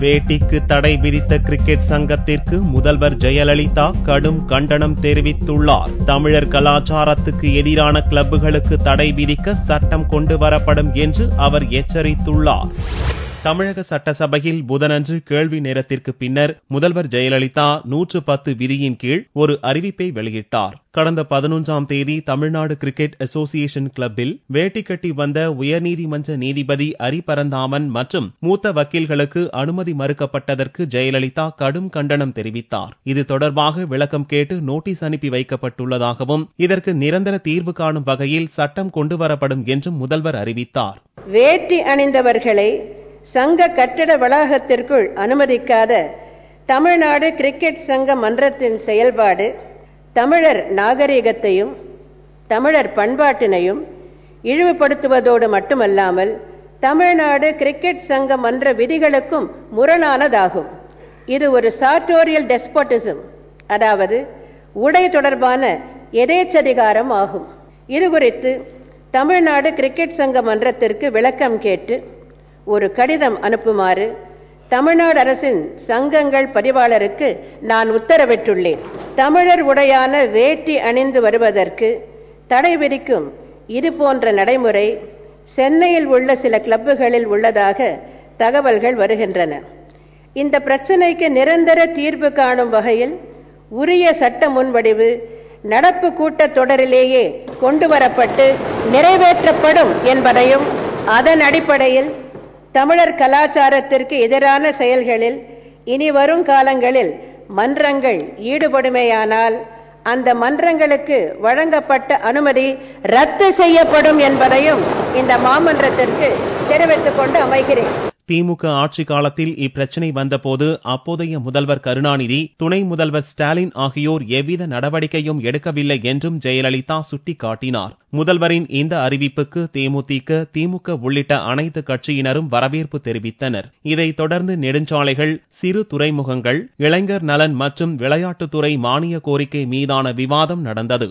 வேட்டிக்கு தடை விதித்த கிரிக்கெட் சங்கத்திற்கு முதல்வர் ஜெயலலிதா கடும் கண்டனம் தெரிவித்துள்ளார். தமிழர் கலாச்சாரத்துக்கு எதிரான கிளப்புகளுக்கு தடை விதிக்க சட்டம் கொண்டு வரப்படும் என்று அவர் எச்சரித்துள்ளார். தமிழக சட்டசபையில் புதனன்று கேள்வி நேரத்திற்கு பின்னர் முதல்வர் ஜெயலலிதா 110 விதியின் கீழ் ஒரு அறிவிப்பை வெளியிட்டார். கடந்த 11ஆம் தேதி தமிழ்நாடு கிரிக்கெட் அசோசியேஷன் கிளப்பில் வேட்டி கட்டி வந்த உயர்நீதிமன்ற நீதிபதி அரிபரந்தாமன் மற்றும் மூத்த வக்கீல்களுக்கு அனுமதி மறுக்கப்பட்டதற்கு ஜெயலலிதா கடும் கண்டனம் தெரிவித்தார். இது தொடர்பாக விளக்கம் கேட்டு நோட்டீஸ் அனுப்பி வைக்கப்பட்டுள்ளதாகவும் இதற்கு நிரந்தர தீர்வு காணும் வகையில் சட்டம் கொண்டுவரப்படும் என்றும் முதல்வர் அறிவித்தார். வேட்டி அணிந்தவர்களை சங்க கட்டிட வளாகத்திற்குள் அனுமதிக்காத தமிழ்நாடு கிரிக்கெட் சங்க மன்றத்தின் செயல்பாடு தமிழர் நாகரிகத்தையும் தமிழர் பண்பாட்டினையும் இழிவுபடுத்துவதோடு மட்டுமல்லாமல் தமிழ்நாடு கிரிக்கெட் சங்க மன்ற விதிகளுக்கும் முரணானதாகும். இது ஒரு சார்ட்டோரியல் டெஸ்போட்டிசம், அதாவது உடை தொடர்பான எதேச்சதிகாரம் ஆகும். இது குறித்து தமிழ்நாடு கிரிக்கெட் சங்க மன்றத்திற்கு விளக்கம் கேட்டு ஒரு கடிதம் அனுப்புமாறு தமிழ்நாடு அரசின் சங்கங்கள் பதிவாளருக்கு நான் உத்தரவிட்டுள்ளேன். தமிழர் உடையான வேட்டி அணிந்து வருவதற்கு தடை விதிக்கும் இதுபோன்ற நடைமுறை சென்னையில் உள்ள சில கிளப்புகளில் உள்ளதாக தகவல்கள் வருகின்றன. இந்த பிரச்சனைக்கு நிரந்தர தீர்வு காணும் வகையில் உரிய சட்ட முன்வடிவு நடப்பு கூட்டத்தொடரிலேயே கொண்டுவரப்பட்டு நிறைவேற்றப்படும் என்பதையும், அதன் அடிப்படையில் தமிழர் கலாச்சாரத்திற்கு எதிரான செயல்களில் இனி வரும் காலங்களில் மன்றங்கள் ஈடுபடுமேயானால் அந்த மன்றங்களுக்கு வழங்கப்பட்ட அனுமதி ரத்து செய்யப்படும் என்பதையும் இந்த மாமன்றத்திற்கு தெரிவித்துக் கொண்டு அமைகிறேன். திமுக ஆட்சி காலத்தில் இப்பிரச்சனை வந்தபோது அப்போதைய முதல்வர் கருணாநிதி, துணை முதல்வர் ஸ்டாலின் ஆகியோர் எவ்வித நடவடிக்கையும் எடுக்கவில்லை என்றும் ஜெயலலிதா சுட்டிக்காட்டினார். முதல்வரின் இந்த அறிவிப்புக்கு தேமுதிக, திமுக உள்ளிட்ட அனைத்து கட்சியினரும் வரவேற்பு தெரிவித்தனர். இதைத் தொடர்ந்து நெடுஞ்சாலைகள், சிறு துறைமுகங்கள், இளைஞர் நலன் மற்றும் விளையாட்டுத்துறை மானிய கோரிக்கை மீதான விவாதம் நடந்தது.